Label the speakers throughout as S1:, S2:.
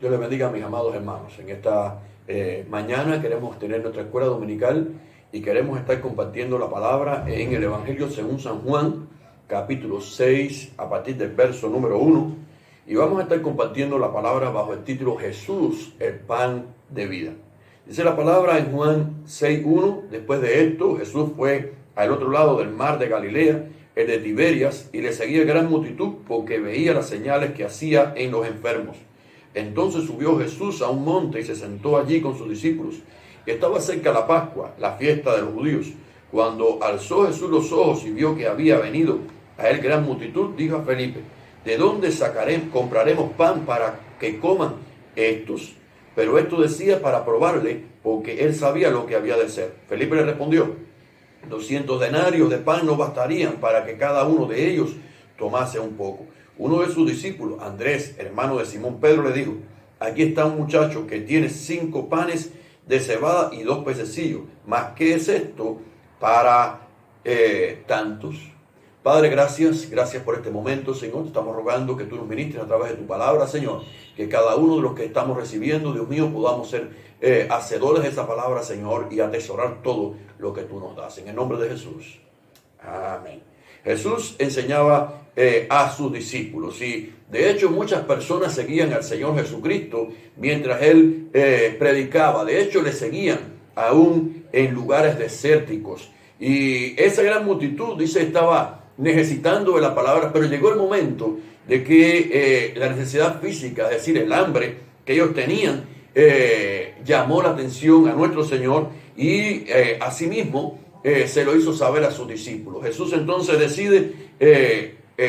S1: Dios les bendiga a mis amados hermanos. En esta mañana queremos tener nuestra escuela dominical y queremos estar compartiendo la palabra en el Evangelio según San Juan, capítulo 6, a partir del verso número 1. Y vamos a estar compartiendo la palabra bajo el título Jesús, el pan de vida. Dice la palabra en Juan 6:1, después de esto Jesús fue al otro lado del mar de Galilea, el de Tiberias, y le seguía gran multitud porque veía las señales que hacía en los enfermos. Entonces subió Jesús a un monte y se sentó allí con sus discípulos. Estaba cerca la Pascua, la fiesta de los judíos. Cuando alzó Jesús los ojos y vio que había venido a él gran multitud, dijo a Felipe: ¿de dónde compraremos pan para que coman estos? Pero esto decía para probarle, porque él sabía lo que había de hacer. Felipe le respondió: 200 denarios de pan no bastarían para que cada uno de ellos tomase un poco. Uno de sus discípulos, Andrés, hermano de Simón Pedro, le dijo: aquí está un muchacho que tiene 5 panes de cebada y 2 pececillos. ¿Mas qué es esto para tantos? Padre, gracias por este momento, Señor. Te estamos rogando que tú nos ministres a través de tu palabra, Señor. Que cada uno de los que estamos recibiendo, Dios mío, podamos ser hacedores de esa palabra, Señor, y atesorar todo lo que tú nos das. En el nombre de Jesús. Amén. Jesús enseñaba a sus discípulos y de hecho muchas personas seguían al Señor Jesucristo mientras Él predicaba. De hecho le seguían aún en lugares desérticos. Y esa gran multitud, dice, estaba necesitando de la palabra, pero llegó el momento de que la necesidad física, es decir, el hambre que ellos tenían, llamó la atención a nuestro Señor y asimismo se lo hizo saber a sus discípulos. Jesús entonces decide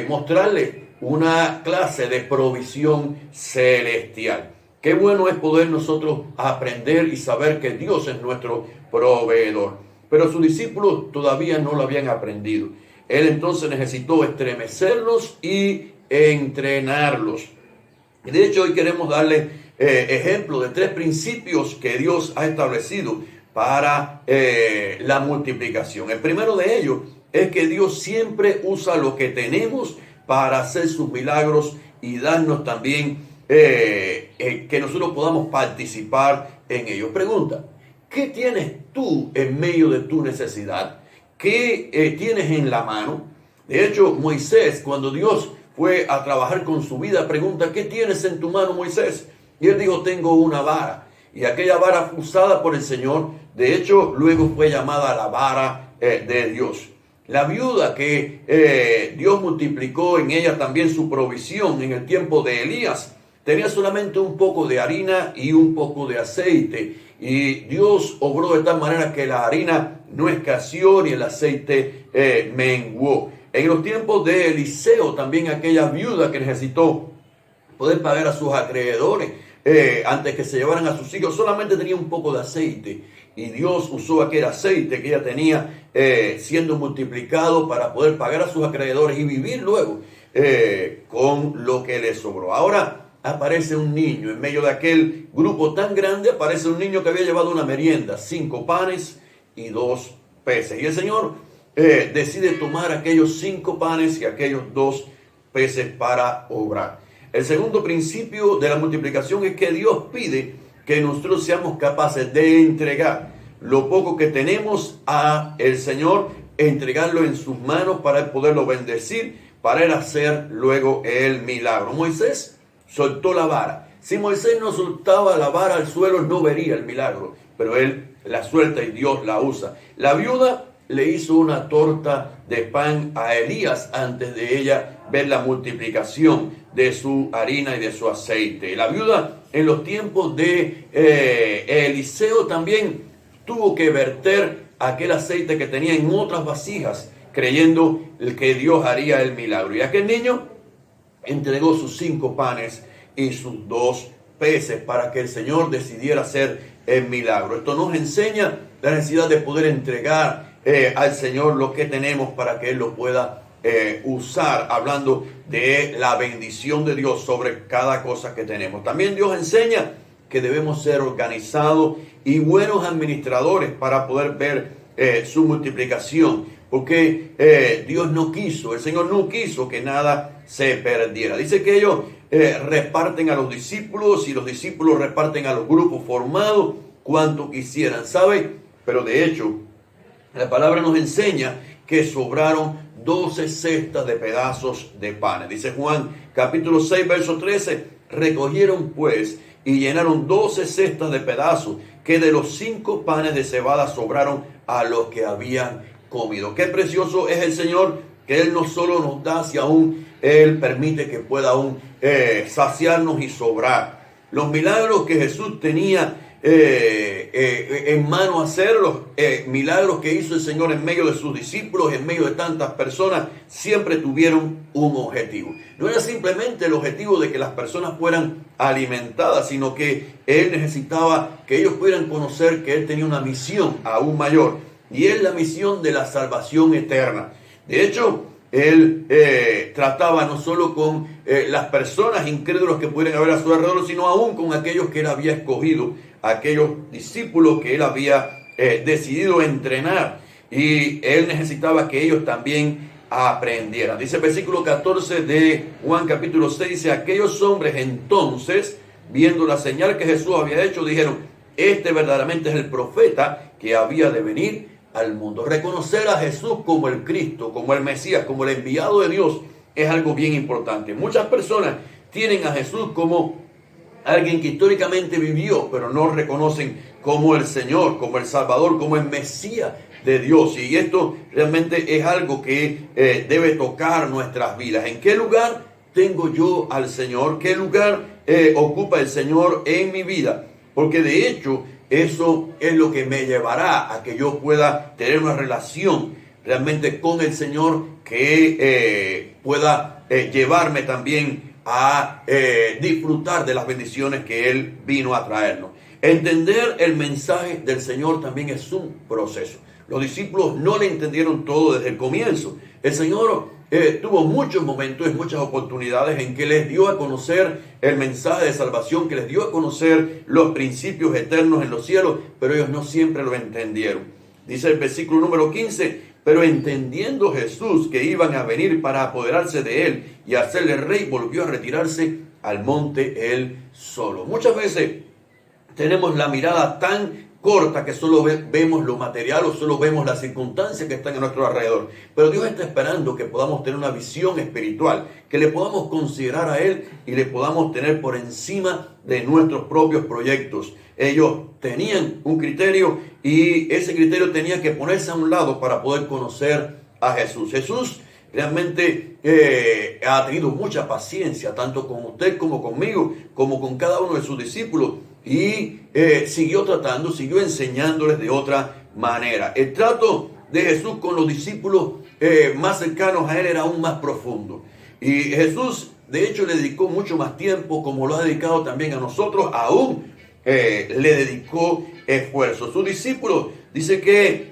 S1: mostrarle una clase de provisión celestial. Qué bueno es poder nosotros aprender y saber que Dios es nuestro proveedor. Pero sus discípulos todavía no lo habían aprendido. Él entonces necesitó estremecerlos y entrenarlos. Y de hecho hoy queremos darle ejemplo de 3 principios que Dios ha establecido para la multiplicación. El primero de ellos es que Dios siempre usa lo que tenemos para hacer sus milagros y darnos también que nosotros podamos participar en ellos. Pregunta: ¿qué tienes tú en medio de tu necesidad? ¿Qué tienes en la mano? De hecho, Moisés, cuando Dios fue a trabajar con su vida, pregunta: ¿qué tienes en tu mano, Moisés? Y él dijo: tengo una vara. Y aquella vara fue usada por el Señor. De hecho, luego fue llamada la vara de Dios. La viuda que Dios multiplicó en ella también su provisión en el tiempo de Elías, tenía solamente un poco de harina y un poco de aceite. Y Dios obró de tal manera que la harina no escaseó ni el aceite menguó. En los tiempos de Eliseo, también aquella viuda que necesitó poder pagar a sus acreedores antes que se llevaran a sus hijos, solamente tenía un poco de aceite. Y Dios usó aquel aceite que ella tenía siendo multiplicado para poder pagar a sus acreedores y vivir luego con lo que le sobró. Ahora aparece un niño en medio de aquel grupo tan grande. Aparece un niño que había llevado una merienda, 5 panes y 2 peces. Y el Señor decide tomar aquellos 5 panes y aquellos 2 peces para obrar. El segundo principio de la multiplicación es que Dios pide que nosotros seamos capaces de entregar lo poco que tenemos a el Señor, entregarlo en sus manos para poderlo bendecir, para él hacer luego el milagro. Moisés soltó la vara. Si Moisés no soltaba la vara al suelo, no vería el milagro, pero él la suelta y Dios la usa. La viuda le hizo una torta de pan a Elías antes de ella ver la multiplicación de su harina y de su aceite. La viuda en los tiempos de Eliseo también tuvo que verter aquel aceite que tenía en otras vasijas, creyendo que Dios haría el milagro. Y aquel niño entregó sus 5 panes y sus 2 peces para que el Señor decidiera hacer el milagro. Esto nos enseña la necesidad de poder entregar al Señor lo que tenemos para que Él lo pueda usar, hablando de la bendición de Dios sobre cada cosa que tenemos. También Dios enseña que debemos ser organizados y buenos administradores para poder ver su multiplicación, porque Dios no quiso, el Señor no quiso que nada se perdiera. Dice que ellos reparten a los discípulos y los discípulos reparten a los grupos formados cuanto quisieran, ¿sabe? Pero de hecho, la palabra nos enseña que sobraron 12 cestas de pedazos de pan. Dice Juan capítulo 6, verso 13, recogieron pues y llenaron 12 cestas de pedazos, que de los 5 panes de cebada sobraron a los que habían comido. Qué precioso es el Señor, que Él no solo nos da, si aún Él permite que pueda aún saciarnos y sobrar. Los milagros que Jesús tenía en mano hacer, los milagros que hizo el Señor en medio de sus discípulos, en medio de tantas personas, siempre tuvieron un objetivo. No era simplemente el objetivo de que las personas fueran alimentadas, sino que Él necesitaba que ellos pudieran conocer que Él tenía una misión aún mayor, y es la misión de la salvación eterna. De hecho, Él trataba no solo con las personas incrédulos que pudieran haber a su alrededor, sino aún con aquellos que Él había escogido, aquellos discípulos que Él había decidido entrenar. Y Él necesitaba que ellos también aprendieran. Dice el versículo 14 de Juan capítulo 6, dice, aquellos hombres entonces, viendo la señal que Jesús había hecho, dijeron, este verdaderamente es el profeta que había de venir al mundo. Reconocer a Jesús como el Cristo, como el Mesías, como el enviado de Dios, es algo bien importante. Muchas personas tienen a Jesús como alguien que históricamente vivió, pero no reconocen como el Señor, como el Salvador, como el Mesías de Dios. Y esto realmente es algo que debe tocar nuestras vidas. ¿En qué lugar tengo yo al Señor? ¿Qué lugar ocupa el Señor en mi vida? Porque de hecho, eso es lo que me llevará a que yo pueda tener una relación realmente con el Señor que pueda llevarme también a disfrutar de las bendiciones que Él vino a traernos. Entender el mensaje del Señor también es un proceso. Los discípulos no le entendieron todo desde el comienzo. El Señor tuvo muchos momentos y muchas oportunidades en que les dio a conocer el mensaje de salvación, que les dio a conocer los principios eternos en los cielos, pero ellos no siempre lo entendieron. Dice el versículo número 15, pero entendiendo Jesús que iban a venir para apoderarse de Él y hacerle rey, volvió a retirarse al monte Él solo. Muchas veces tenemos la mirada tan corta que solo vemos lo material o solo vemos las circunstancias que están a nuestro alrededor. Pero Dios está esperando que podamos tener una visión espiritual, que le podamos considerar a Él y le podamos tener por encima de nuestros propios proyectos. Ellos tenían un criterio y ese criterio tenía que ponerse a un lado para poder conocer a Jesús. Jesús realmente ha tenido mucha paciencia, tanto con usted como conmigo, como con cada uno de sus discípulos. Y siguió tratando, siguió enseñándoles de otra manera. El trato de Jesús con los discípulos más cercanos a Él era aún más profundo. Y Jesús, de hecho, le dedicó mucho más tiempo, como lo ha dedicado también a nosotros, aún le dedicó esfuerzo. Sus discípulos, dice que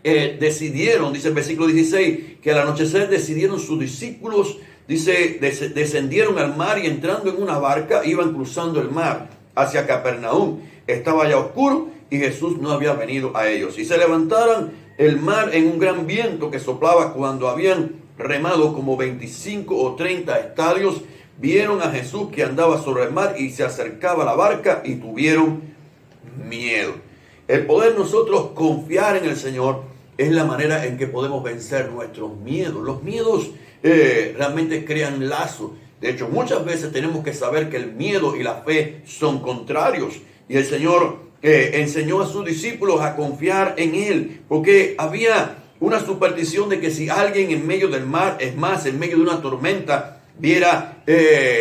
S1: decidieron, dice el versículo 16, que al anochecer decidieron sus discípulos, dice, descendieron al mar y entrando en una barca, iban cruzando el mar hacia Capernaum. Estaba ya oscuro y Jesús no había venido a ellos. Y se levantaron el mar en un gran viento que soplaba. Cuando habían remado como 25 o 30 estadios, vieron a Jesús que andaba sobre el mar y se acercaba a la barca y tuvieron miedo. El poder nosotros confiar en el Señor es la manera en que podemos vencer nuestros miedos. Los miedos realmente crean lazos. De hecho, muchas veces tenemos que saber que el miedo y la fe son contrarios. Y el Señor enseñó a sus discípulos a confiar en Él, porque había una superstición de que si alguien en medio del mar, es más, en medio de una tormenta, viera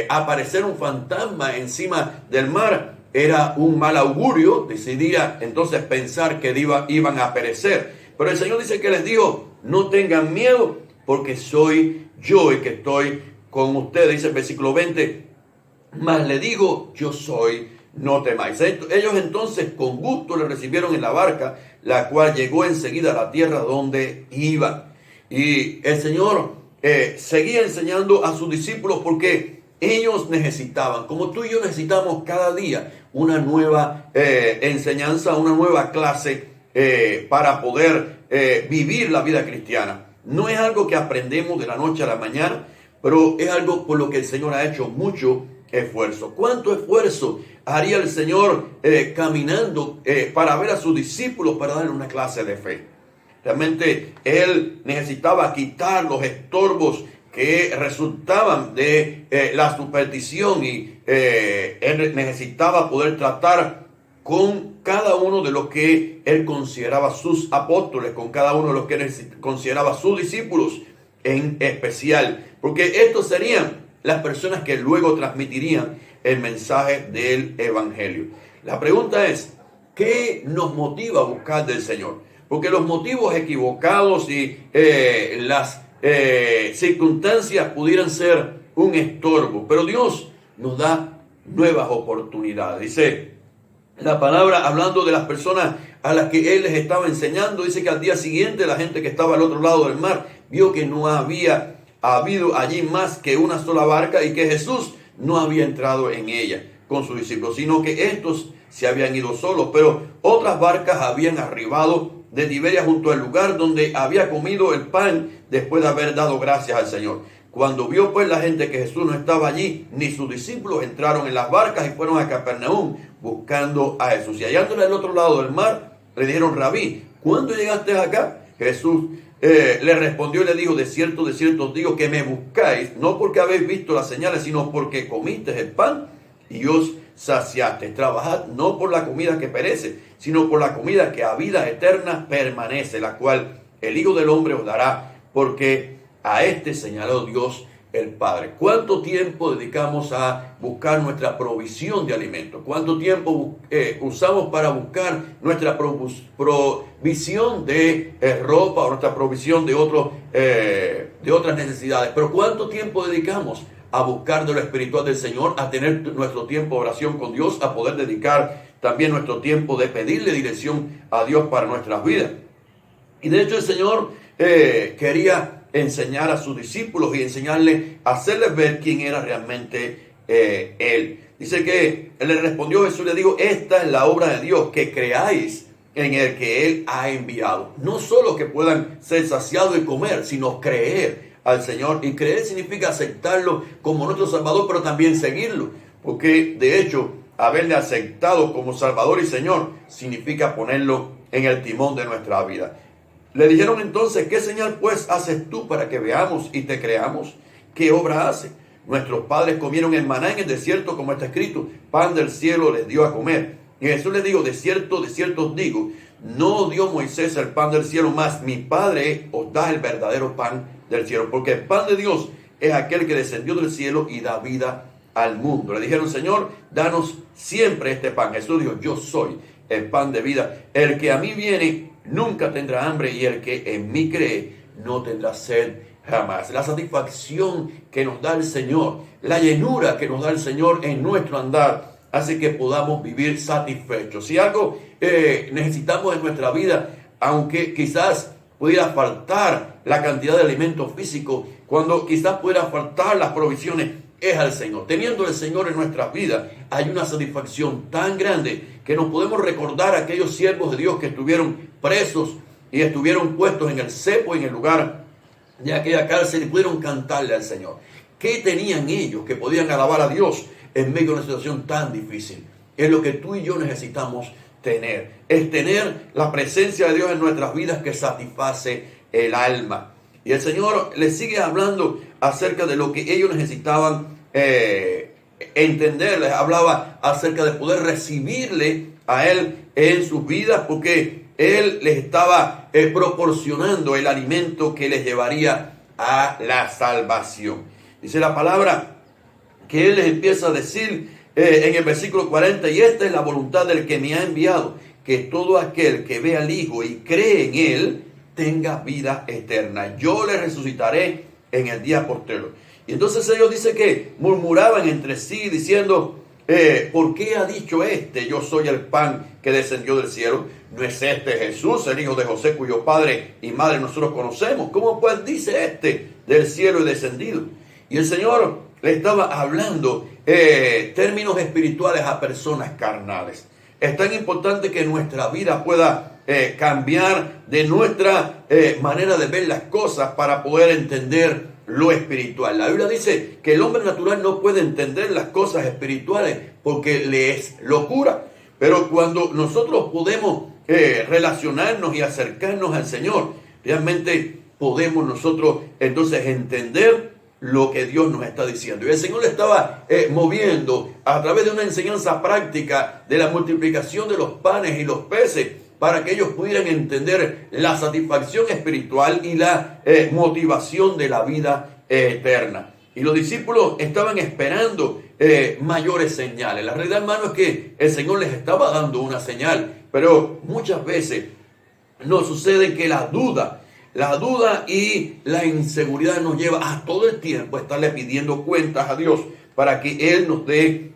S1: aparecer un fantasma encima del mar, era un mal augurio, decidía entonces pensar que iban a perecer. Pero el Señor dice que les dijo, no tengan miedo, porque soy yo el que estoy con ustedes. Dice el versículo 20, mas le digo, yo soy, no temáis. Ellos entonces con gusto le recibieron en la barca, la cual llegó enseguida a la tierra donde iban. Y el Señor seguía enseñando a sus discípulos porque ellos necesitaban, como tú y yo necesitamos cada día, una nueva enseñanza, una nueva clase para poder vivir la vida cristiana. No es algo que aprendemos de la noche a la mañana, pero es algo por lo que el Señor ha hecho mucho esfuerzo. ¿Cuánto esfuerzo haría el Señor caminando para ver a sus discípulos, para darle una clase de fe? Realmente Él necesitaba quitar los estorbos que resultaban de la superstición y Él necesitaba poder tratar con cada uno de los que Él consideraba sus apóstoles, con cada uno de los que Él consideraba sus discípulos en especial, porque estos serían las personas que luego transmitirían el mensaje del Evangelio. La pregunta es, ¿qué nos motiva a buscar del Señor? Porque los motivos equivocados y las circunstancias pudieran ser un estorbo, pero Dios nos da nuevas oportunidades. Dice la palabra, hablando de las personas a las que Él les estaba enseñando, dice que al día siguiente la gente que estaba al otro lado del mar vio que no había habido allí más que una sola barca y que Jesús no había entrado en ella con sus discípulos, sino que estos se habían ido solos, pero otras barcas habían arribado de Tiberia junto al lugar donde había comido el pan después de haber dado gracias al Señor. Cuando vio pues la gente que Jesús no estaba allí, ni sus discípulos, entraron en las barcas y fueron a Capernaum buscando a Jesús. Y hallándole al otro lado del mar, le dijeron: Rabí, ¿cuándo llegaste acá? Jesús le respondió y le dijo: de cierto os digo que me buscáis, no porque habéis visto las señales, sino porque comisteis el pan y os saciaste. Trabajad no por la comida que perece, sino por la comida que a vida eterna permanece, la cual el Hijo del Hombre os dará, porque a este señaló Dios el Padre. ¿Cuánto tiempo dedicamos a buscar nuestra provisión de alimentos? ¿Cuánto tiempo usamos para buscar nuestra provisión de ropa o nuestra provisión de otras necesidades? Pero ¿cuánto tiempo dedicamos a buscar de lo espiritual del Señor, a tener nuestro tiempo de oración con Dios, a poder dedicar también nuestro tiempo de pedirle dirección a Dios para nuestras vidas? Y de hecho el Señor quería enseñar a sus discípulos y enseñarles, hacerles ver quién era realmente Él. Dice que Él le respondió, Jesús le dijo: esta es la obra de Dios, que creáis en el que Él ha enviado. No solo que puedan ser saciados y comer, sino creer al Señor. Y creer significa aceptarlo como nuestro Salvador, pero también seguirlo. Porque de hecho, haberle aceptado como Salvador y Señor significa ponerlo en el timón de nuestra vida. Le dijeron entonces: ¿qué señal pues haces tú para que veamos y te creamos? ¿Qué obra hace? Nuestros padres comieron el maná en el desierto, como está escrito: pan del cielo les dio a comer. Y Jesús les dijo: de cierto os digo, no dio Moisés el pan del cielo, mas mi Padre os da el verdadero pan del cielo. Porque el pan de Dios es aquel que descendió del cielo y da vida al mundo. Le dijeron: Señor, danos siempre este pan. Jesús dijo: yo soy el pan de vida. El que a mí viene nunca tendrá hambre, y el que en mí cree no tendrá sed jamás. La satisfacción que nos da el Señor, la llenura que nos da el Señor en nuestro andar, hace que podamos vivir satisfechos. Si algo necesitamos en nuestra vida, aunque quizás pudiera faltar la cantidad de alimento físico, cuando quizás pudiera faltar las provisiones, es al Señor. Teniendo el Señor en nuestras vidas, hay una satisfacción tan grande que nos podemos recordar a aquellos siervos de Dios que estuvieron presos y estuvieron puestos en el cepo, en el lugar de aquella cárcel, y pudieron cantarle al Señor. ¿Qué tenían ellos que podían alabar a Dios en medio de una situación tan difícil? Es lo que tú y yo necesitamos tener. Es tener la presencia de Dios en nuestras vidas que satisface el alma. Y el Señor les sigue hablando acerca de lo que ellos necesitaban entender. Les hablaba acerca de poder recibirle a Él en sus vidas, porque Él les estaba proporcionando el alimento que les llevaría a la salvación. Dice la palabra que Él les empieza a decir en el versículo 40: y esta es la voluntad del que me ha enviado, que todo aquel que ve al Hijo y cree en Él tenga vida eterna. Yo le resucitaré en el día postrero. Y entonces ellos dicen que murmuraban entre sí diciendo: ¿por qué ha dicho este: yo soy el pan que descendió del cielo? ¿No es este Jesús, el hijo de José, cuyo padre y madre nosotros conocemos? ¿Cómo pues dice este: del cielo he descendido? Y el Señor le estaba hablando términos espirituales a personas carnales. es tan importante que nuestra vida pueda cambiar de nuestra manera de ver las cosas para poder entender lo espiritual. La Biblia dice que el hombre natural no puede entender las cosas espirituales porque le es locura. Pero cuando nosotros podemos relacionarnos y acercarnos al Señor, realmente podemos nosotros entonces entender lo que Dios nos está diciendo. Y el Señor le estaba moviendo a través de una enseñanza práctica de la multiplicación de los panes y los peces para que ellos pudieran entender la satisfacción espiritual y la motivación de la vida eterna. Y los discípulos estaban esperando mayores señales. La realidad, hermano, es que el Señor les estaba dando una señal, pero muchas veces nos sucede que la duda y la inseguridad nos lleva a todo el tiempo a estarle pidiendo cuentas a Dios para que Él nos dé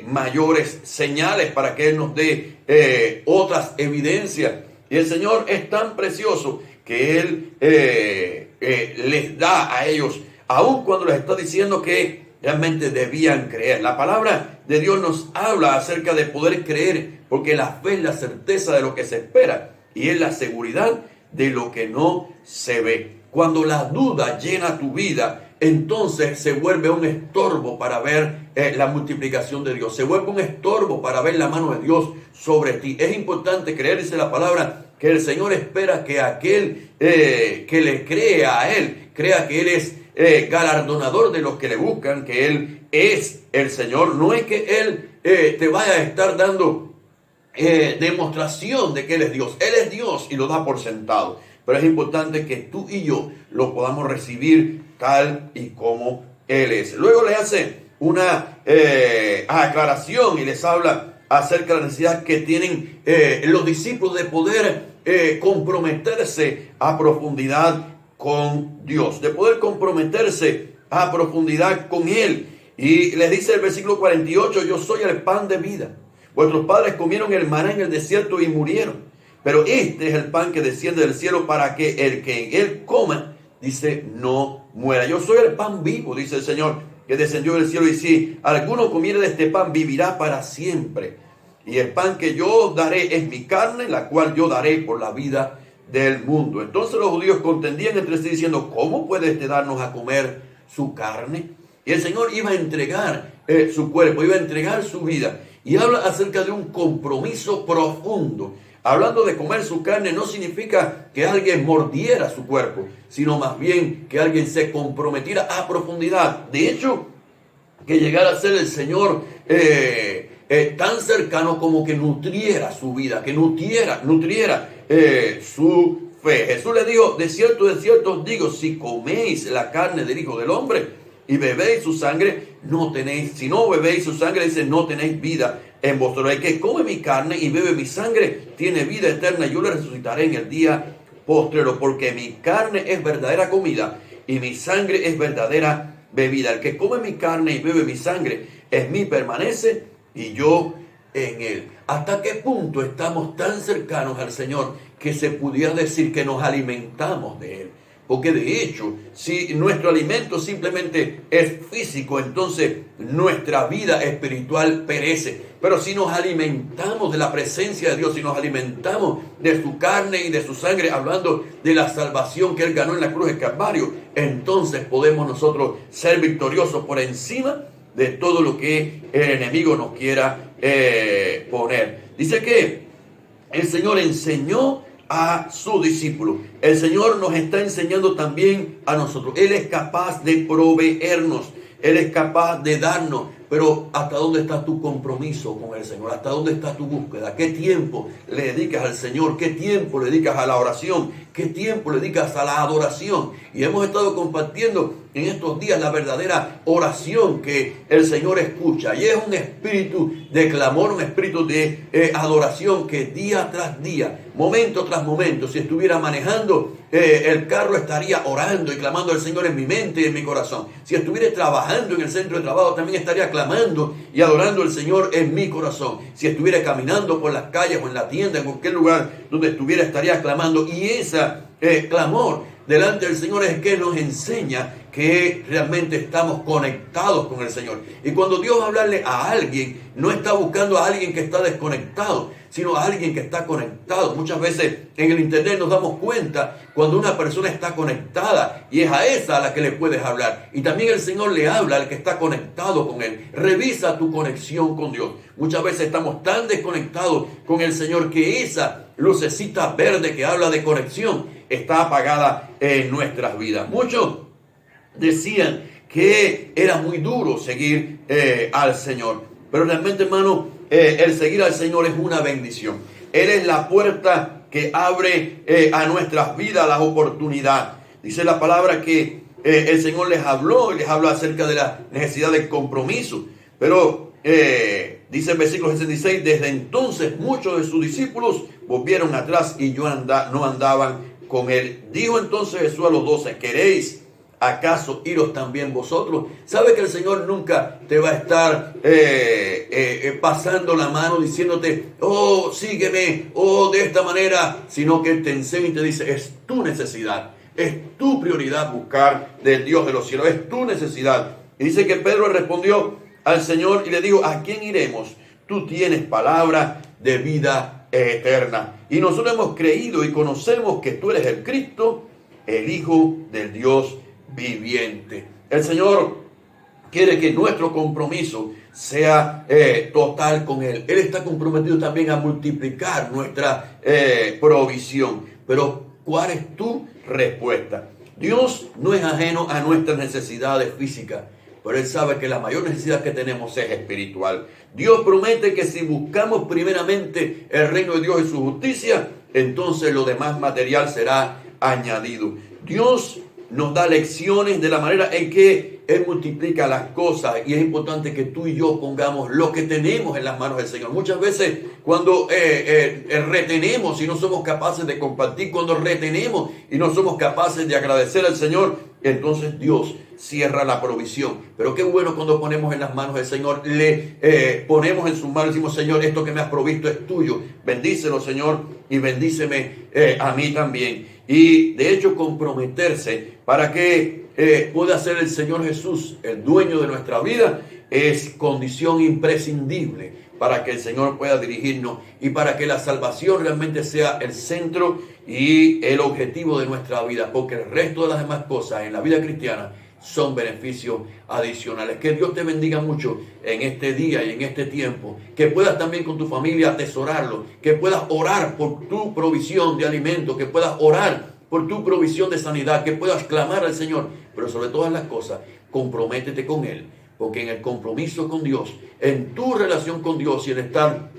S1: mayores señales, para que Él nos dé otras evidencias. Y el Señor es tan precioso que Él les da a ellos, aun cuando les está diciendo que realmente debían creer. La palabra de Dios nos habla acerca de poder creer, porque la fe es la certeza de lo que se espera y es la seguridad de lo que no se ve. Cuando la duda llena tu vida, entonces se vuelve un estorbo para ver la multiplicación de Dios. Se vuelve un estorbo para ver la mano de Dios sobre ti. Es importante creer, dice la palabra, que el Señor espera que aquel que le crea a Él, crea que Él es galardonador de los que le buscan, que Él es el Señor. No es que Él te vaya a estar dando demostración de que Él es Dios. Él es Dios y lo da por sentado. Pero es importante que tú y yo lo podamos recibir tal y como Él es. Luego le hace una aclaración y les habla acerca de la necesidad que tienen los discípulos de poder comprometerse a profundidad con Dios, de poder comprometerse a profundidad con Él. Y les dice el versículo 48, yo soy el pan de vida. Vuestros padres comieron el maná en el desierto y murieron. Pero este es el pan que desciende del cielo para que el que en él coma, dice, no muera. Yo soy el pan vivo, dice el Señor, que descendió del cielo. Y si alguno comiere de este pan, vivirá para siempre. Y el pan que yo daré es mi carne, la cual yo daré por la vida del mundo. Entonces los judíos contendían entre sí diciendo, ¿cómo puede darnos a comer su carne? Y el Señor iba a entregar su cuerpo, iba a entregar su vida. Y habla acerca de un compromiso profundo. Hablando de comer su carne no significa que alguien mordiera su cuerpo, sino más bien que alguien se comprometiera a profundidad. De hecho, que llegara a ser el Señor tan cercano como que nutriera su vida, que nutriera su fe. Jesús le dijo, de cierto os digo, si coméis la carne del Hijo del Hombre y bebéis su sangre, no tenéis, si no bebéis su sangre, dice, no tenéis vida en vosotros. El que come mi carne y bebe mi sangre tiene vida eterna, y yo le resucitaré en el día postrero, porque mi carne es verdadera comida y mi sangre es verdadera bebida. El que come mi carne y bebe mi sangre en mí permanece y yo en él. ¿Hasta qué punto estamos tan cercanos al Señor que se pudiera decir que nos alimentamos de Él? Porque de hecho, si nuestro alimento simplemente es físico, entonces nuestra vida espiritual perece. Pero si nos alimentamos de la presencia de Dios, si nos alimentamos de su carne y de su sangre, hablando de la salvación que Él ganó en la cruz del Calvario, entonces podemos nosotros ser victoriosos por encima de todo lo que el enemigo nos quiera poner. Dice que el Señor enseñó a sus discípulos. El Señor nos está enseñando también a nosotros. Él es capaz de proveernos. Él es capaz de darnos. Pero ¿hasta dónde está tu compromiso con el Señor? ¿Hasta dónde está tu búsqueda? ¿Qué tiempo le dedicas al Señor? ¿Qué tiempo le dedicas a la oración? ¿Qué tiempo le dedicas a la adoración? Y hemos estado compartiendo en estos días la verdadera oración que el Señor escucha. Y es un espíritu de clamor, un espíritu de adoración que día tras día, momento tras momento, si estuviera manejando el carro, estaría orando y clamando al Señor en mi mente y en mi corazón. Si estuviera trabajando en el centro de trabajo, también estaría clamando y adorando al Señor en mi corazón. Si estuviera caminando por las calles o en la tienda, en cualquier lugar donde estuviera, estaría clamando. Y esa clamor delante del Señor es que nos enseña que realmente estamos conectados con el Señor. Y cuando Dios va a hablarle a alguien, no está buscando a alguien que está desconectado, sino a alguien que está conectado. Muchas veces en el internet nos damos cuenta cuando una persona está conectada y es a esa a la que le puedes hablar. Y también el Señor le habla al que está conectado con Él. Revisa tu conexión con Dios. Muchas veces estamos tan desconectados con el Señor que esa lucecita verde que habla de conexión está apagada en nuestras vidas. Muchos decían que era muy duro seguir al Señor, pero realmente, hermano, el seguir al Señor es una bendición. Él es la puerta que abre a nuestras vidas la oportunidad. Dice la palabra que el Señor les habló y les habló acerca de la necesidad de compromiso, pero dice el versículo 66, desde entonces muchos de sus discípulos volvieron atrás y no andaban con él. Dijo entonces Jesús a los 12, ¿queréis acaso iros también vosotros? ¿Sabe que el Señor nunca te va a estar pasando la mano diciéndote, oh, sígueme, oh, de esta manera, sino que Él te enseña y te dice, es tu necesidad, es tu prioridad buscar del Dios de los cielos, es tu necesidad. Y dice que Pedro respondió al Señor y le dijo, ¿a quién iremos? Tú tienes palabra de vida eterna. Y nosotros hemos creído y conocemos que tú eres el Cristo, el Hijo del Dios viviente. El Señor quiere que nuestro compromiso sea total con Él. Él está comprometido también a multiplicar nuestra provisión. Pero ¿cuál es tu respuesta? Dios no es ajeno a nuestras necesidades físicas, pero Él sabe que la mayor necesidad que tenemos es espiritual. Dios promete que si buscamos primeramente el reino de Dios y su justicia, entonces lo demás material será añadido. Dios nos da lecciones de la manera en que Él multiplica las cosas, y es importante que tú y yo pongamos lo que tenemos en las manos del Señor. Muchas veces cuando retenemos y no somos capaces de compartir, cuando retenemos y no somos capaces de agradecer al Señor, entonces Dios cierra la provisión. Pero qué bueno cuando ponemos en las manos del Señor, le ponemos en sus manos y decimos, Señor, esto que me has provisto es tuyo, bendícelo, Señor, y bendíceme a mí también. Y de hecho comprometerse para que pueda ser el Señor Jesús el dueño de nuestra vida es condición imprescindible para que el Señor pueda dirigirnos y para que la salvación realmente sea el centro y el objetivo de nuestra vida, porque el resto de las demás cosas en la vida cristiana son beneficios adicionales. Que Dios te bendiga mucho en este día y en este tiempo. Que puedas también con tu familia atesorarlo. Que puedas orar por tu provisión de alimento. Que puedas orar por tu provisión de sanidad. Que puedas clamar al Señor. Pero sobre todas las cosas, comprométete con Él. Porque en el compromiso con Dios, en tu relación con Dios y en estar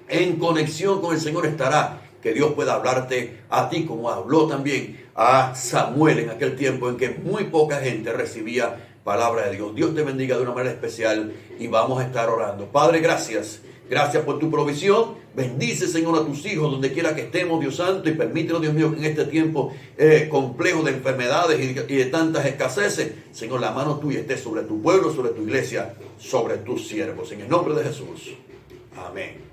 S1: en conexión con el Señor estará que Dios pueda hablarte a ti, como habló también a Samuel en aquel tiempo en que muy poca gente recibía palabra de Dios. Dios te bendiga de una manera especial y vamos a estar orando. Padre, gracias. Gracias por tu provisión. Bendice, Señor, a tus hijos donde quiera que estemos, Dios Santo, y permítenos, Dios mío, que en este tiempo complejo de enfermedades y de tantas escaseces, Señor, la mano tuya esté sobre tu pueblo, sobre tu iglesia, sobre tus siervos. En el nombre de Jesús. Amén.